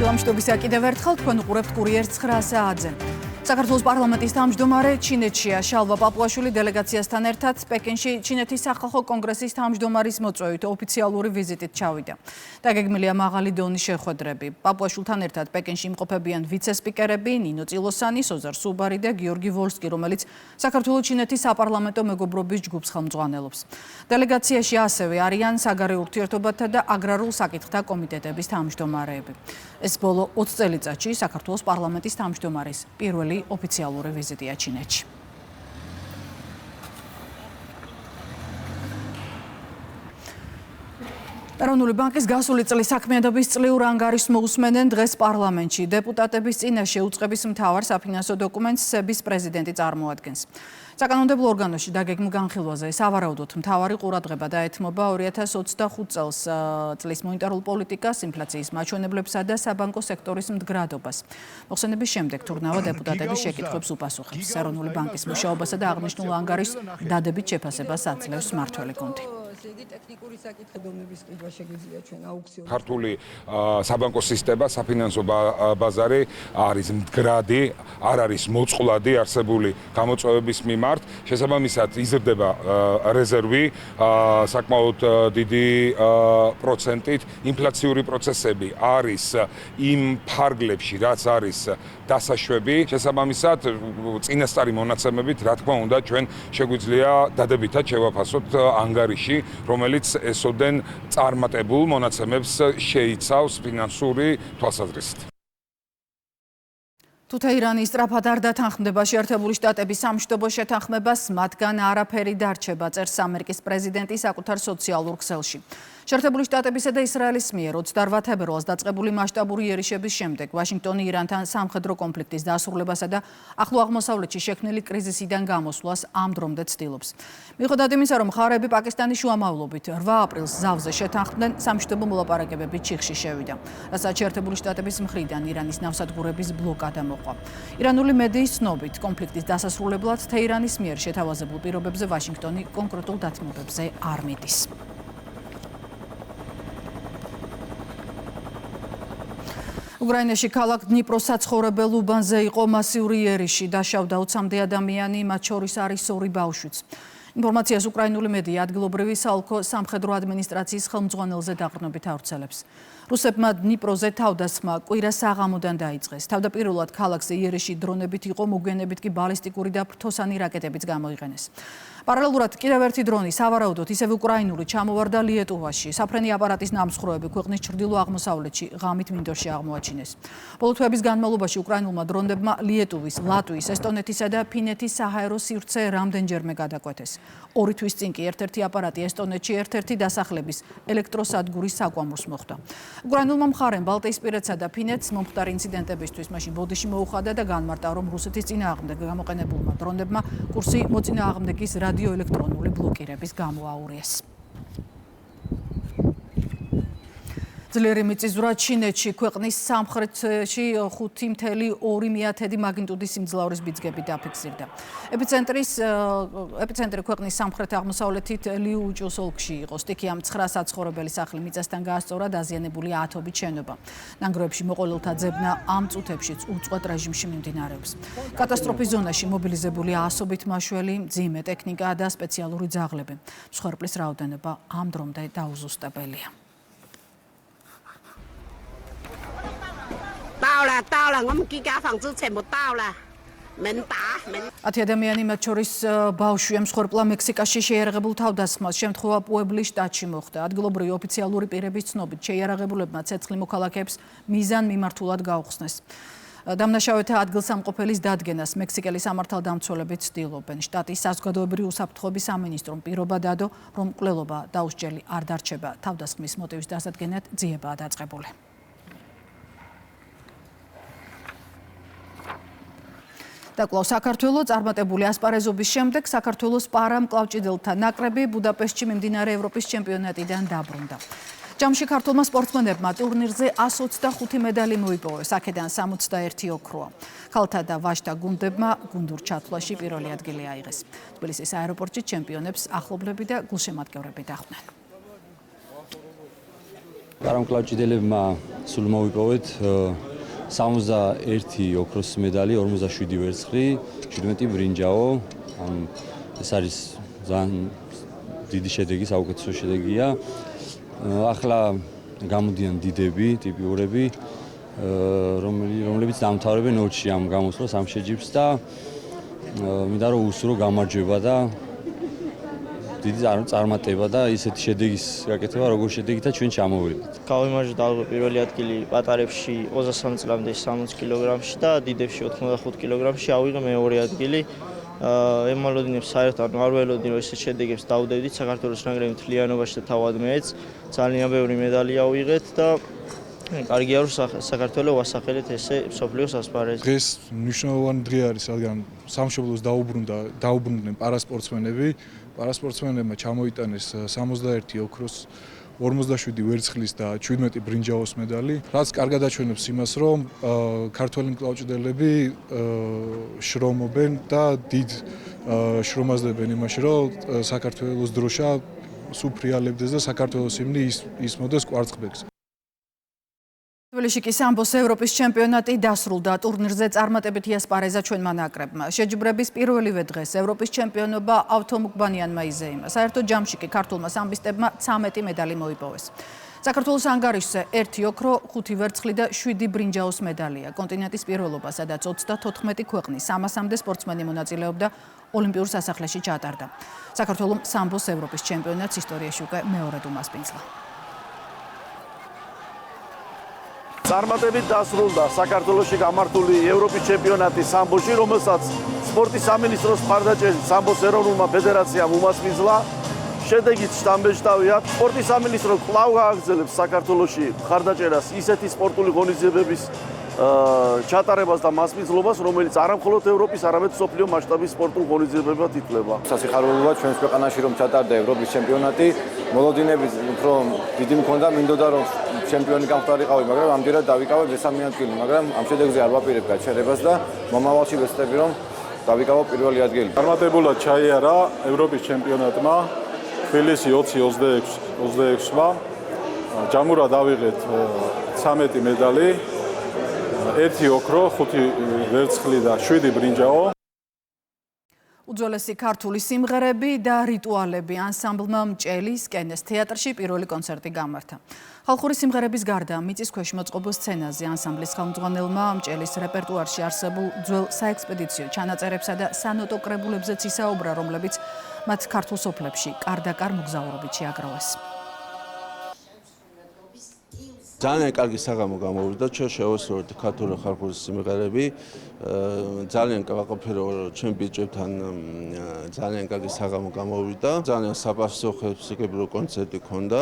დილამშვიდობისა კიდევ ერთხელ თქვენ უყურებთ კურიერს 9 საათზე. საქართველოს პარლამენტის თავმჯდომარე ჩინეთშია. შალვა პაპუაშვილი დელეგაციასთან ერთად პეკინში ჩინეთის სახალხო კონგრესის თავმჯდომარის მოწვევით ოფიციალური ვიზიტით ჩავიდა. დაგეგმილია მაღალი დონის შეხვედრები. პაპუაშვილთან ერთად პეკინში იმყოფებიან ვიცე-სპიკერები ნინო წილოსანი, სოზარ სუბარი და გიორგი ვოლსკი, რომელიც საქართველოს-ჩინეთის საპარლამენტო მეგობრობის ჯგუფს ხელმძღვანელობს. დელეგაციაში ასევე არიან საგარეო ურთიერთობათა და აგრარულ საკითხთა კომიტეტების თავმჯდომარეები. ეს ბოლო 20 წელიწადში საქართველოს პარლამენტის თავმჯდომარის პირველი ოფიციალური ვიზიტია ჩინეთში. ეროვნული ბანკის გასული წლის საქმიანობის წლიურ ანგარიშს მოусმენენ დღეს პარლამენტში. დეპუტატების წინაშე უწყების მთავარ საფინანსო დოკუმენტს სების პრეზიდენტი წარმოადგენს. საკანონმდებლო ორგანოში დაგეგმილ განხილვაზე სავარაუდოდ მთავარი ყურადღება დაეთმობა 2025 წლის მონეტარულ პოლიტიკას, ინფლაციის მაჩვენებლებსა და საბანკო სექტორის მდგრადობას. მოხსენების შემდეგ თურნავა დეპუტატების შეკითხვებს უპასუხებს. ეროვნული ბანკის მუშაობასა და აღნიშნულ ანგარიშს დადებით შეფასებას აძლევს მმართველი გუნდი. ტექნიკური საკითხებების ყიდვა შეგვიძლია ჩვენ აუქციონი. ქართული საბანკო სისტემა, საფინანსო ბაზარი არის მდგრადი, არ არის მოწყვლადი არსებული გამოწვევების მიმართ. შესაბამისად იზრდება რეზერვი საკმაოდ დიდი პროცენტით. ინფლაციური პროცესები არის იმ ფარგლებში, რაც არის დასაშვები. შესაბამისად, წინასწარი მონაცემებით, რა თქმა უნდა, ჩვენ შეგვიძლია დადებითად შევაფასოთ ანგარიში, რომელიც ესოდენ წარმატებულ მონაცემებს შეიცავს ფინანსური თვალსაზრისით. თუ თეირანი სწრაფად არ დათანხმდება შეერთებული შტატების სამშვიდობო შეთანხმებას, მათგან არაფერი დარჩება, წერს ამერიკის პრეზიდენტი საკუთარ სოციალურ ქსელში. შეერთებული შტატებისა და ისრაელის მიერ 28 თებერვალს დაწყებული მასშტაბური იერიშების შემდეგ ვაშინგტონი ირანთან სამხედრო კონფლიქტის დასრულებასა და ახლო აღმოსავლეთში შექმნილი კრიზისიდან გამოსვლას ამ დრომდე ცდილობს. მიუხედავად იმისა, რომ მხარეები პაკისტანის შუამავლობით 8 აპრილს ზავზე შეთანხმდნენ, სამშვიდობო მოლაპარაკებები ჩიხში შევიდა, რასაც შეერთებული შტატების მხრიდან ირანის ნავსადგურების ბლოკადა მოყვა. ირანული მედიის ცნობით, კონფლიქტის დასასრულებლად თეირანის მიერ შეთავაზებულ პირობებზე ვაშინგტონი კონკრეტულ დათმობებზე არ მიდის. უკრაინაში ქალაქ დნიპროს საცხოვრებელ უბანზე იყო მასიური იერიში, დაშავდა 20-მდე ადამიანი, მათ შორის არის 2 ბავშვიც. ინფორმაციას უკრაინული მედია ადგილობრივი საოლქო სამხედრო ადმინისტრაციის ხელმძღვანელზე დაყრდნობით ავრცელებს. რუსებმა დნიპროზე თავდასხმა კვირა საღამოდან დაიწყეს. თავდაპირველად ქალაქზე იერიში დრონებით იყო, მოგვიანებით კი ბალისტიკური და ფრთოსანი რაკეტებიც გამოიყენეს. პარალელურად კიდევ ერთი დრონი სავარაუდოდ ისევ უკრაინული ჩამოვარდა ლიეტუვაში. საფრენი აპარატის ნამსხვრევები ქვეყნის ჩრდილო-აღმოსავლეთში ღამით მინდორში აღმოაჩინეს. ბოლო თვეების განმავლობაში უკრაინულმა დრონებმა ლიეტუვის, ლატვიის, ესტონეთისა და ფინეთის საჰაერო სივრცე რამდენჯერმე გადაკვეთეს. 2 თვის წინ კი ერთ-ერთი აპარატი ესტონეთში ერთ-ერთი დასახლების ელექტროსადგურის საკვამურს მოხვდა. უკრაინულმა მხარემ ბალტიისპირეთსა და ფინეთს მომხდარი ინციდენტებისთვის მაშინ ბოდიში მოუხადა და განმარტა, რომ რუსეთის წინააღმდეგ გამოყენებულმა დრონებმა კურსი მოწინააღმდეგის რადიოელექტრონული ბლოკირების გამო აურიეს. ძლიერი მიწისძვრა ჩინეთში, ქვეყნის სამხრეთში 5.2 მაგნიტუდის სიმძლავრის ბიძგები დაფიქსირდა. ეპიცენტრი ქვეყნის სამხრეთ-აღმოსავლეთით ლიუჭუს ოლქში იყო. სტიქიამ 9 საცხოვრებელი სახლი მიწასთან გაასწორა, დაზიანებული ათობით შენობა. ნანგრევებში მოყოლილთა ძებნა ამ წუთებშიც უწყვეტ რეჟიმში მიმდინარეობს. კატასტროფის ზონაში მობილიზებული ასობით მაშველი, მძიმე ტექნიკა და სპეციალური ძაღლები. მსხვერპლის რაოდენობა ამ დრომდე დაუზუსტებელია. 到了，我们几家房子全部到了，门打门。 10 ადამიანი, მათ შორის ბავშვია, მსხვერპლა მექსიკაში შეიარაღებულ თავდასხმას შემთხვევა პუებლის შტატში მოხდა. ადგილობრივი ოფიციალური პირების ცნობით, შეიარაღებულებმა ცეცხლი მოქალაქეებს მიზან მიმართულად გაუხსნეს. დამნაშავეთა ადგილსამყოფელის დადგენას მექსიკელი სამართალდამცველები ცდილობენ. შტატის საზოგადოებრივი უსაფრთხოების სამინისტრომ პირობა დადო, რომ მკვლელობა დაუსჯელი არ დარჩება. თავდასხმის მოტივის დასადგენად ძიებაა დაწყებული. და კვლავ საქართველო წარმატებული ასპარეზობის შემდეგ საქართველოს პარამკლავჭიდელთა ნაკრები ბუდაპეშტში მიმდინარე ევროპის ჩემპიონატიდან დაბრუნდა. ჯამში ქართულმა სპორტსმენებმა ტურნირზე 125 медали მოიპოვეს, აქედან 61 ოქროა. ქალთა და ვაჟთა გუნდებმა გუნდურ ჩათვლაში პირველი ადგილი აიღეს. თბილისის აეროპორტში ჩემპიონებს ახლობლები და გულშემატკივრები დახვდნენ. პარამკლავჭიდელებმა სულ მოვიპოვეთ 61 ოქროს მედალი, 47 ვერცხლი, 17 ბრინჯაო. ეს არის ძალიან დიდი შედეგი, საუკეთესო შედეგია. ახლა გამოდიან დიდები, ტიპიურები, რომლებიც დამთავრებენ 20-ში ამ გამოსვლას, ამ შეჯიბრს და მინდა რომ უსურო გამარჯვება და დიდი წარმატება და ისეთი შედეგის გაკეთება, როგორ შედეგითა ჩვენ ჩამოვიდეთ. გავიმარჯვეთ ალბათ პირველი ადგილი პატარებში 23 წლამდე 60 კილოგრამში და დიდებში 85 კილოგრამში ავიღე მეორე ადგილი. ემალოდინებს საერთოდ არ ველოდი რომ ესეთ შედეგებს დავდევდით საქართველოს ნაკრები მთლიანობაში და თავად მეც ძალიან ბევრი медали ავიღეთ და კარგია რომ საქართველოს ვასახელეთ ესე მსოფლიოს ასპარეზზე. დღეს მნიშვნელოვანი დღე არის, რადგან სამშობლოს დაუბრუნდნენ პარასპორტსმენები. პარასპორტსმენებმა ჩამოიტანეს 61 ოქროს, 47 ვერცხლის და 17 ბრინჯაოს მედალი, რაც კარგად აჩვენებს იმას, რომ ქართველი მკლავჭიდელები შრომობენ და დიდ შრომას დებენ იმაში, რომ საქართველოს დროშა სუფრიალებდეს და საქართველოს ჰიმნი ისმოდეს კვარცხლბეკს. თბილისში კი სამბოს ევროპის ჩემპიონატი დასრულდა. ტურნირზე წარმატებით იასპარეზა ჩვენმა ნაკრებმა. შეჯიბრების პირველივე დღეს ევროპის ჩემპიონობა ავტომოგბანიანმა იზეიმა. საერთო ჯამში კი ქართულმა სამბისტებმა 13 медали მოიპოვეს. საქართველოს ანგარიშზე 1 ოქრო, 5 ვერცხლი და 7 ბრინჯაოს მედალია. კონტინენტის პირველობა, სადაც 34 ქვეყნის 300-მდე სპორტსმენი მონაწილეობდა, ოლიმპიურ სასახლეში ჩატარდა. საქართველოს სამბოს ევროპის ჩემპიონატს ისტორიაში უკვე მეორედ უმასპინძლა. წარმატებით დასრულდა საქართველოში გამართული ევროპის ჩემპიონატი სამბოში, რომელსაც სპორტის სამინისტროს მხარდაჭერით სამბოს ეროვნულმა ფედერაციამ უმასპინძლა. შედეგით შთამბეჭდავია. სპორტის სამინისტრო კვლავ გააგრძელებს საქართველოში მხარდაჭერას ისეთი სპორტული ღონისძიებების ჩატარებას და მასპინძლობას, რომელიც არამხოლოდ ევროპის, არამედ მსოფლიო მასშტაბის სპორტულ ღონისძიებებად ითვლება. სასიხარულოა ჩვენს ქვეყანაში რომ ჩატარდა ევროპის ჩემპიონატი, მოლოდინები უფრო დიდი მქონდა, მინდოდა რომ ჩემპიონი გამხდარიყავი, მაგრამ ამდენად დავიკავე მესამე ადგილი, მაგრამ ამ შედეგზე არ ვაპირებ გაჩერებას და მომავალში ვეცდები რომ დავიკავო პირველი ადგილი. წარმატებულად ჩაიარა ევროპის ჩემპიონატმა თბილისი 20-26-მა. ჯამურად ავიღეთ 13 медали, 1 ოქრო, 5 ვერცხლი და 7 ბრინჯაო. უძველესი ქართული სიმღერები და რიტუალები ანსამბლმა მჭელის სკენეს თეატრში პირველი კონცერტი გამართა. ხალხური სიმღერების გარდა მიწისქვეშ მოწყობილ სცენაზე ანსამბლის ხელმძღვანელმა მჭელის რეპერტუარში არსებულ ძველ საექსპედიციო ჩანაწერებსა და სანოტო კრებულებზეც ისაუბრა, რომლებიც მათ ქართულ სოფლებში კარდაკარ მოგზაურობით შეაგროვეს. ძალიან კარგი საღამო გამოვიდა, ჩვენ შევასრულეთ ქართული ხალხური სიმღერები. ძალიან გავაყოფირო რომ ჩვენ ბიჭებთან ძალიან კარგი საღამო გამოვიდა. ძალიან საპასუხისმგებლო კონცერტი ქონდა.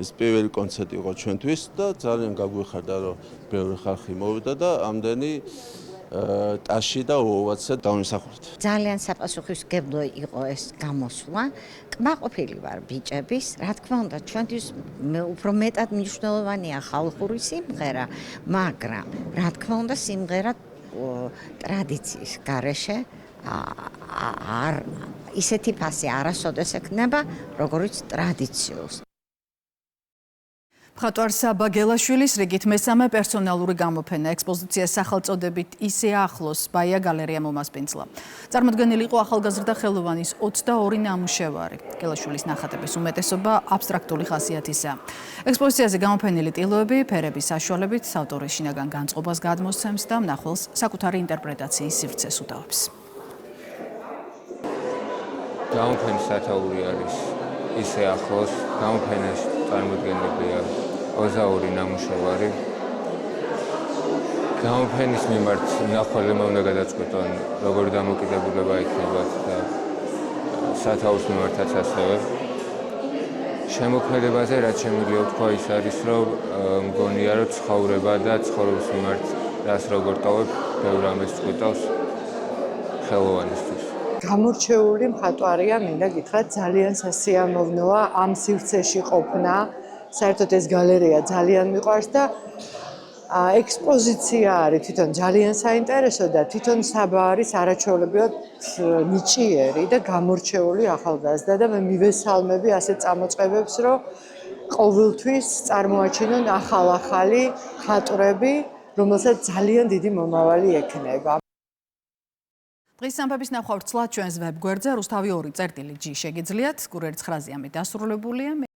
ეს პირველი კონცერტი იყო ჩვენთვის და ძალიან გაგვიხარდა რომ ბევრი ხალხი მოვიდა და ამდენი ტაში და ოვაცია დავიმსახურეთ. ძალიან საპასუხისმგებლო იყო ეს გამოსვლა. კმაყოფილი ვარ ბიჭების, რა თქმა უნდა, ჩვენთვის უფრო მეტად მნიშვნელოვანია ხალხური სიმღერა, მაგრამ რა თქმა უნდა, სიმღერა ტრადიციის გარეშე ისეთი ფასი არასოდეს ექნება, როგორიც ტრადიციულს. მხატვარ საბა გელაშვილის რიგით მესამე პერსონალური გამოფენა ექსპოზიცია სახელწოდებით ისე ახლოს ბაია გალერეამ უმასპინძლა. წარმოდგენილი იყო ახალგაზრდა ხელოვანის 22 ნამუშევარი. გელაშვილის ნახატების უმეტესობა აბსტრაქტული ხასიათისაა. ექსპოზიციაზე გამოფენილი ტილოები ფერების საშუალებით ავტორის შინაგან განწყობას გადმოსცემს და მნახველს საკუთარი ინტერპრეტაციის სივრცეს უდავებს. გამოფენის სათაური არის ისე ახლოს. გამოფენაში წარმოდგენილია 22 ნამუშევარი. გამოფენის მიმართ მნახველებმა უნდა გადაწყვეტონ, როგორი დამოკიდებულება იქნებათ და სათაურის მიმართაც ასევე. შემოქმედებაზე რაც შემიძლია ვთქვა ის არის, რომ მგონია, რომ ცხოვრება და ცხოვრების მიმართ რას როგორ ტოვებ, ბევრ ამბებს წყვეტავს ხელოვანისთვის. გამორჩეული მხატვარია, მინდა გითხრათ, ძალიან სასიამოვნოა ამ სივრცეში ყოფნა. საერთოდ ეს გალერეა ძალიან მიყვარს და ექსპოზიცია არის თვითონ ძალიან საინტერესო და თვითონ საბა არის არაჩვეულებრივად ნიჭიერი და გამორჩეული ახალგაზრდა და მე მივესალმები ასეთ წამოწყებებს, რომ ყოველთვის წარმოაჩინონ ახალ-ახალი ხატრები, რომელსაც ძალიან დიდი მომავალი ექნება. დღის ამბების ნახვა ვრცლად ჩვენს ვებგვერდზე, რუსთავი 2.G შეგიძლიათ, კურიერის ხრაზი ამით დასრულებულია.